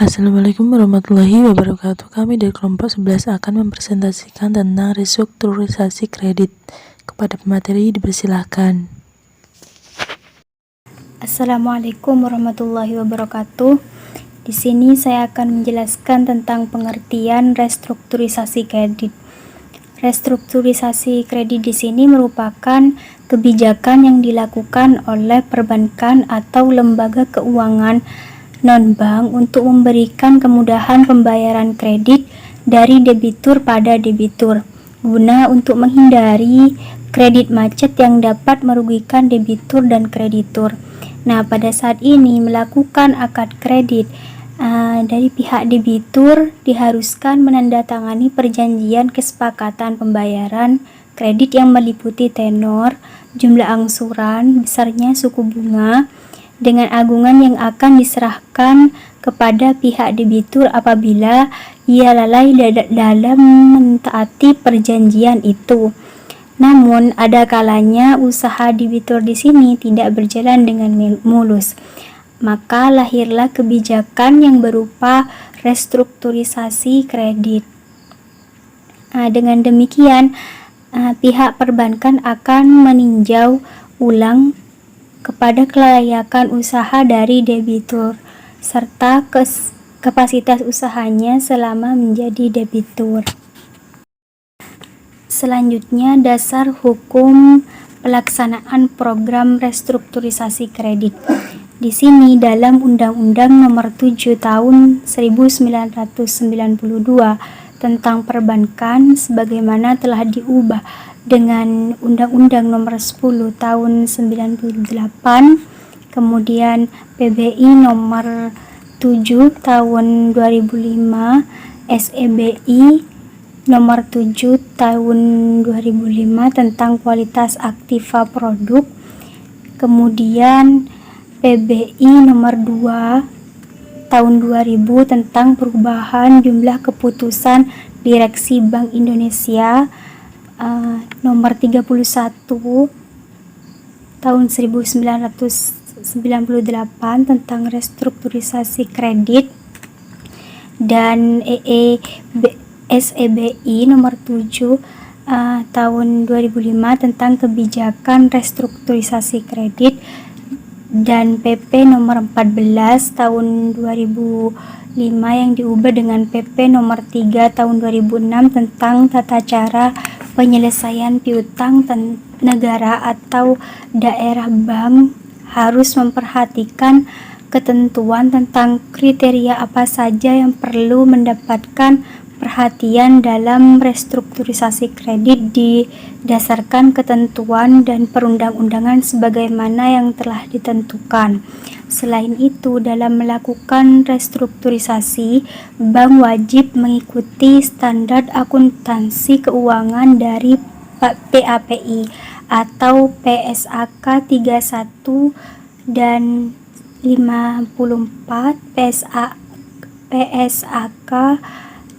Assalamualaikum warahmatullahi wabarakatuh. Kami dari kelompok 11 akan mempresentasikan tentang restrukturisasi kredit. Kepada pemateri dipersilahkan. Assalamualaikum warahmatullahi wabarakatuh. Di sini saya akan menjelaskan tentang pengertian restrukturisasi kredit. Restrukturisasi kredit di sini merupakan kebijakan yang dilakukan oleh perbankan atau lembaga keuangan non-bank untuk memberikan kemudahan pembayaran kredit dari debitur pada debitur, guna untuk menghindari kredit macet yang dapat merugikan debitur dan kreditur. Nah, pada saat ini melakukan akad kredit dari pihak debitur diharuskan menandatangani perjanjian kesepakatan pembayaran kredit yang meliputi tenor, jumlah angsuran, besarnya suku bunga, dengan agungan yang akan diserahkan kepada pihak debitur apabila ia lalai dalam mentaati perjanjian itu. Namun, ada kalanya usaha debitur di sini tidak berjalan dengan mulus. Maka lahirlah kebijakan yang berupa restrukturisasi kredit. Dengan demikian, pihak perbankan akan meninjau ulang kepada kelayakan usaha dari debitur serta kapasitas usahanya selama menjadi debitur. Selanjutnya, dasar hukum pelaksanaan program restrukturisasi kredit. Di sini dalam Undang-Undang Nomor 7 Tahun 1992 tentang perbankan sebagaimana telah diubah dengan Undang-Undang Nomor 10 Tahun 98, kemudian PBI Nomor 7 Tahun 2005, SEBI Nomor 7 Tahun 2005 tentang kualitas aktiva produk, kemudian PBI Nomor 2 Tahun 2000 tentang perubahan jumlah keputusan Direksi Bank Indonesia, Nomor 31 Tahun 1998 tentang restrukturisasi kredit, dan SEBI Nomor 7 Tahun 2005 tentang kebijakan restrukturisasi kredit, dan PP Nomor 14 Tahun 2005 yang diubah dengan PP Nomor 3 Tahun 2006 tentang tata cara penyelesaian piutang negara atau daerah. Bank harus memperhatikan ketentuan tentang kriteria apa saja yang perlu mendapatkan perhatian dalam restrukturisasi kredit didasarkan ketentuan dan perundang-undangan sebagaimana yang telah ditentukan. Selain itu, dalam melakukan restrukturisasi, bank wajib mengikuti standar akuntansi keuangan dari PAPI atau PSAK 31 dan 54, PSAK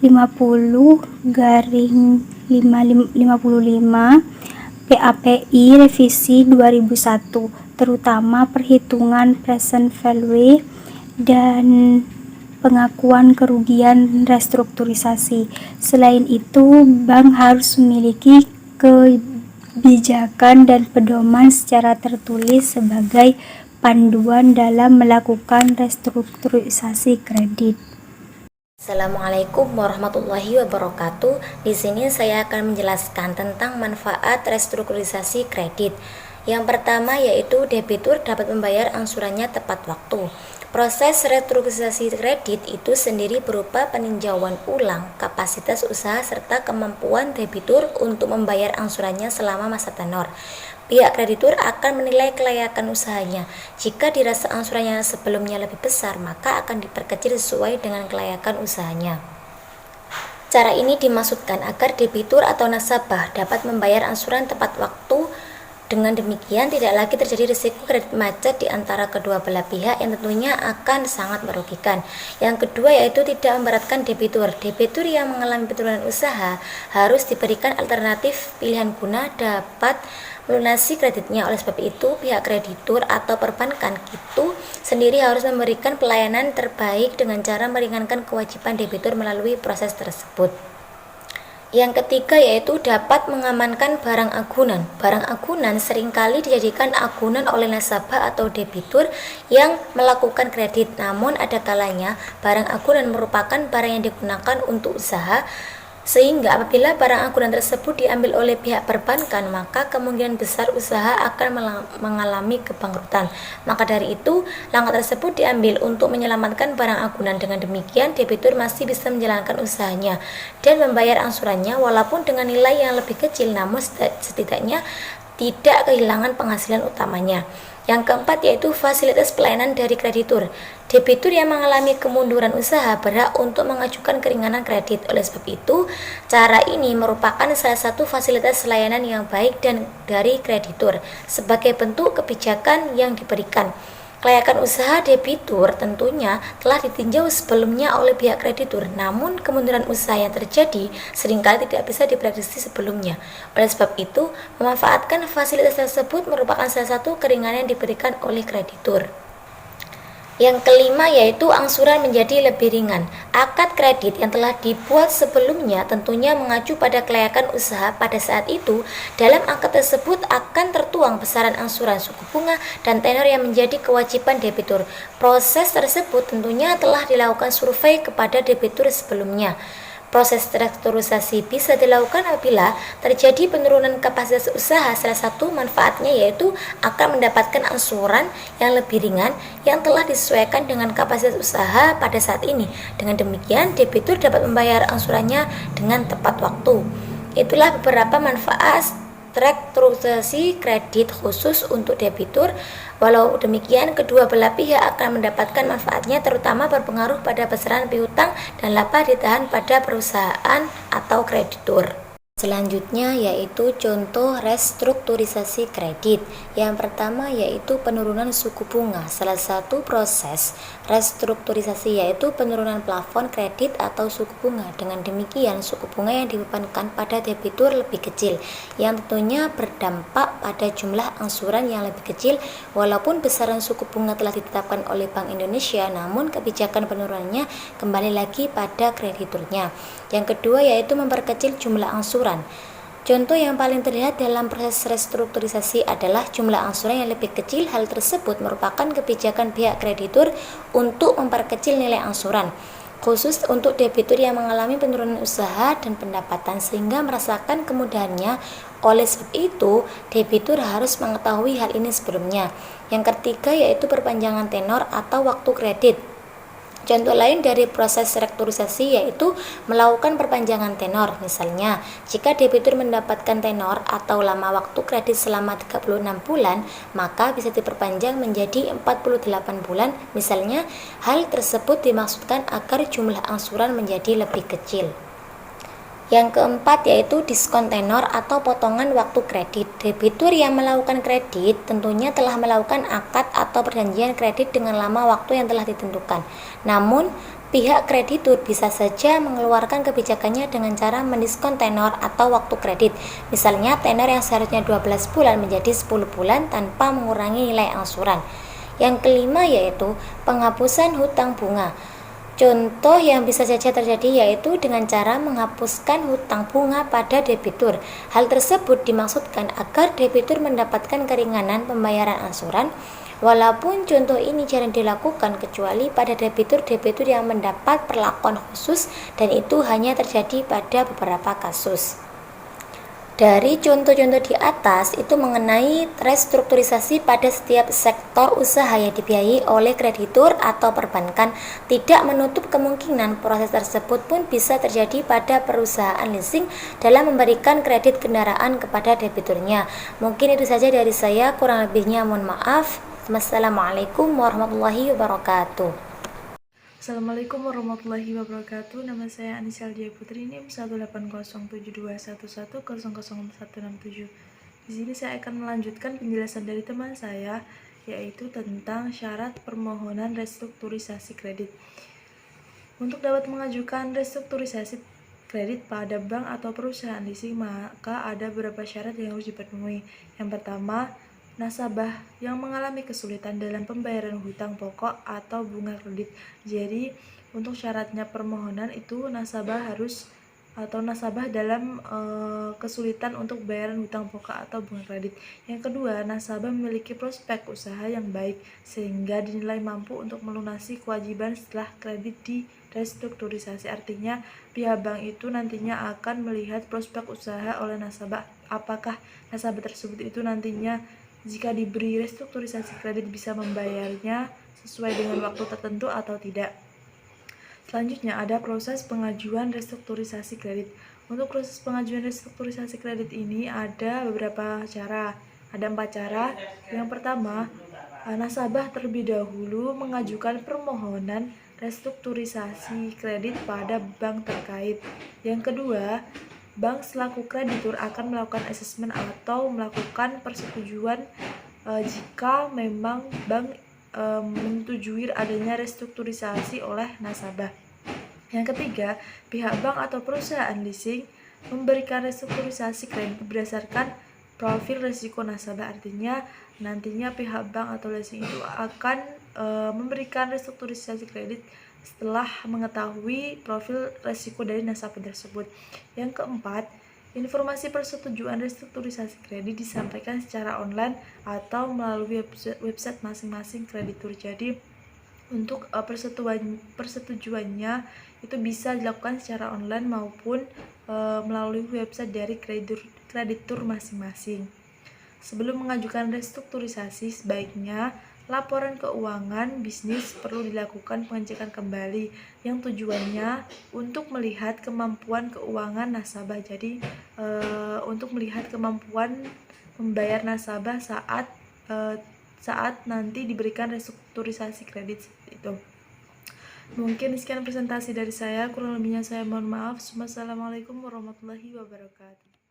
50/55, PAPI revisi 2001, terutama perhitungan present value dan pengakuan kerugian restrukturisasi. Selain itu, bank harus memiliki kebijakan dan pedoman secara tertulis sebagai panduan dalam melakukan restrukturisasi kredit. Assalamualaikum warahmatullahi wabarakatuh. Di sini saya akan menjelaskan tentang manfaat restrukturisasi kredit. Yang pertama yaitu debitur dapat membayar angsurannya tepat waktu. Proses restrukturisasi kredit itu sendiri berupa peninjauan ulang kapasitas usaha serta kemampuan debitur untuk membayar angsurannya selama masa tenor. Pihak kreditur akan menilai kelayakan usahanya. Jika dirasa angsurannya sebelumnya lebih besar, maka akan diperkecil sesuai dengan kelayakan usahanya. Cara ini dimaksudkan agar debitur atau nasabah dapat membayar angsuran tepat waktu. Dengan demikian, tidak lagi terjadi risiko kredit macet di antara kedua belah pihak yang tentunya akan sangat merugikan. Yang kedua yaitu tidak memberatkan debitur. Debitur yang mengalami penurunan usaha harus diberikan alternatif pilihan guna dapat melunasi kreditnya. Oleh sebab itu, pihak kreditur atau perbankan itu sendiri harus memberikan pelayanan terbaik dengan cara meringankan kewajiban debitur melalui proses tersebut. Yang ketiga yaitu dapat mengamankan barang agunan. Barang agunan seringkali dijadikan agunan oleh nasabah atau debitur yang melakukan kredit. Namun ada kalanya barang agunan merupakan barang yang digunakan untuk usaha, sehingga apabila barang agunan tersebut diambil oleh pihak perbankan, maka kemungkinan besar usaha akan mengalami kebangkrutan. Maka dari itu, langkah tersebut diambil untuk menyelamatkan barang agunan. Dengan demikian, debitur masih bisa menjalankan usahanya dan membayar angsurannya walaupun dengan nilai yang lebih kecil, namun setidaknya tidak kehilangan penghasilan utamanya. Yang keempat yaitu fasilitas pelayanan dari kreditur. Debitur yang mengalami kemunduran usaha berhak untuk mengajukan keringanan kredit. Oleh sebab itu, cara ini merupakan salah satu fasilitas layanan yang baik dan dari kreditur sebagai bentuk kebijakan yang diberikan. Kelayakan usaha debitur tentunya telah ditinjau sebelumnya oleh pihak kreditur, namun kemunduran usaha yang terjadi seringkali tidak bisa diprediksi sebelumnya. Oleh sebab itu, memanfaatkan fasilitas tersebut merupakan salah satu keringanan yang diberikan oleh kreditur. Yang kelima yaitu angsuran menjadi lebih ringan. Akad kredit yang telah dibuat sebelumnya tentunya mengacu pada kelayakan usaha pada saat itu. Dalam akad tersebut akan tertuang besaran angsuran, suku bunga, dan tenor yang menjadi kewajiban debitur. Proses tersebut tentunya telah dilakukan survei kepada debitur sebelumnya. Proses restrukturisasi bisa dilakukan apabila terjadi penurunan kapasitas usaha. Salah satu manfaatnya yaitu akan mendapatkan angsuran yang lebih ringan yang telah disesuaikan dengan kapasitas usaha pada saat ini. Dengan demikian, debitur dapat membayar angsurannya dengan tepat waktu. Itulah beberapa manfaat restrukturisasi kredit khusus untuk debitur. Walau demikian, kedua belah pihak akan mendapatkan manfaatnya, terutama berpengaruh pada besaran piutang dan laba ditahan pada perusahaan atau kreditur. Selanjutnya yaitu contoh restrukturisasi kredit. Yang pertama yaitu penurunan suku bunga. Salah satu proses restrukturisasi yaitu penurunan plafon kredit atau suku bunga. Dengan demikian, suku bunga yang dibebankan pada debitur lebih kecil, yang tentunya berdampak pada jumlah angsuran yang lebih kecil. Walaupun besaran suku bunga telah ditetapkan oleh Bank Indonesia, namun kebijakan penurunannya kembali lagi pada krediturnya. Yang kedua yaitu memperkecil jumlah angsuran. Contoh yang paling terlihat dalam proses restrukturisasi adalah jumlah angsuran yang lebih kecil. Hal tersebut merupakan kebijakan pihak kreditur untuk memperkecil nilai angsuran, khusus untuk debitur yang mengalami penurunan usaha dan pendapatan sehingga merasakan kemudahannya. Oleh sebab itu, debitur harus mengetahui hal ini sebelumnya. Yang ketiga yaitu perpanjangan tenor atau waktu kredit. Contoh lain dari proses restrukturisasi yaitu melakukan perpanjangan tenor. Misalnya, jika debitur mendapatkan tenor atau lama waktu kredit selama 36 bulan, maka bisa diperpanjang menjadi 48 bulan. Misalnya, hal tersebut dimaksudkan agar jumlah angsuran menjadi lebih kecil. Yang keempat yaitu diskon tenor atau potongan waktu kredit. Debitur yang melakukan kredit tentunya telah melakukan akad atau perjanjian kredit dengan lama waktu yang telah ditentukan. Namun, pihak kreditur bisa saja mengeluarkan kebijakannya dengan cara mendiskon tenor atau waktu kredit. Misalnya, tenor yang seharusnya 12 bulan menjadi 10 bulan tanpa mengurangi nilai angsuran. Yang kelima yaitu penghapusan hutang bunga. Contoh yang bisa saja terjadi yaitu dengan cara menghapuskan hutang bunga pada debitur. Hal tersebut dimaksudkan agar debitur mendapatkan keringanan pembayaran angsuran. Walaupun contoh ini jarang dilakukan kecuali pada debitur-debitur yang mendapat perlakuan khusus, dan itu hanya terjadi pada beberapa kasus. Dari contoh-contoh di atas itu mengenai restrukturisasi pada setiap sektor usaha yang dibiayai oleh kreditur atau perbankan, tidak menutup kemungkinan proses tersebut pun bisa terjadi pada perusahaan leasing dalam memberikan kredit kendaraan kepada debiturnya. Mungkin itu saja dari saya, kurang lebihnya mohon maaf. Wassalamualaikum warahmatullahi wabarakatuh. Assalamualaikum warahmatullahi wabarakatuh. Nama saya Anissa Aldia Putri, NIM 1807211000167. Di sini saya akan melanjutkan penjelasan dari teman saya, yaitu tentang syarat permohonan restrukturisasi kredit. Untuk dapat mengajukan restrukturisasi kredit pada bank atau perusahaan leasing, maka ada beberapa syarat yang harus dipenuhi. Yang pertama, nasabah yang mengalami kesulitan dalam pembayaran hutang pokok atau bunga kredit. Jadi, untuk syaratnya permohonan itu nasabah dalam kesulitan untuk bayaran hutang pokok atau bunga kredit. Yang kedua, nasabah memiliki prospek usaha yang baik sehingga dinilai mampu untuk melunasi kewajiban setelah kredit di restrukturisasi. Artinya, pihak bank itu nantinya akan melihat prospek usaha oleh nasabah, apakah nasabah tersebut itu nantinya jika diberi restrukturisasi kredit bisa membayarnya sesuai dengan waktu tertentu atau tidak. Selanjutnya ada proses pengajuan restrukturisasi kredit. Untuk proses pengajuan restrukturisasi kredit ini ada beberapa cara. Ada 4 cara. Yang pertama, nasabah terlebih dahulu mengajukan permohonan restrukturisasi kredit pada bank terkait. Yang kedua, bank selaku kreditur akan melakukan asesmen atau melakukan persetujuan jika memang bank menyetujui adanya restrukturisasi oleh nasabah. Yang ketiga, pihak bank atau perusahaan leasing memberikan restrukturisasi kredit berdasarkan profil risiko nasabah. Artinya, nantinya pihak bank atau leasing itu akan memberikan restrukturisasi kredit setelah mengetahui profil risiko dari nasabah tersebut. Yang keempat, informasi persetujuan restrukturisasi kredit disampaikan secara online atau melalui website masing-masing kreditur. Jadi, untuk persetujuannya itu bisa dilakukan secara online maupun melalui website dari kreditur masing-masing. Sebelum mengajukan restrukturisasi, sebaiknya laporan keuangan bisnis perlu dilakukan pengecekan kembali yang tujuannya untuk melihat kemampuan keuangan nasabah. Jadi untuk melihat kemampuan membayar nasabah saat nanti diberikan restrukturisasi kredit itu. Mungkin sekian presentasi dari saya, kurang lebihnya saya mohon maaf. Wassalamualaikum warahmatullahi wabarakatuh.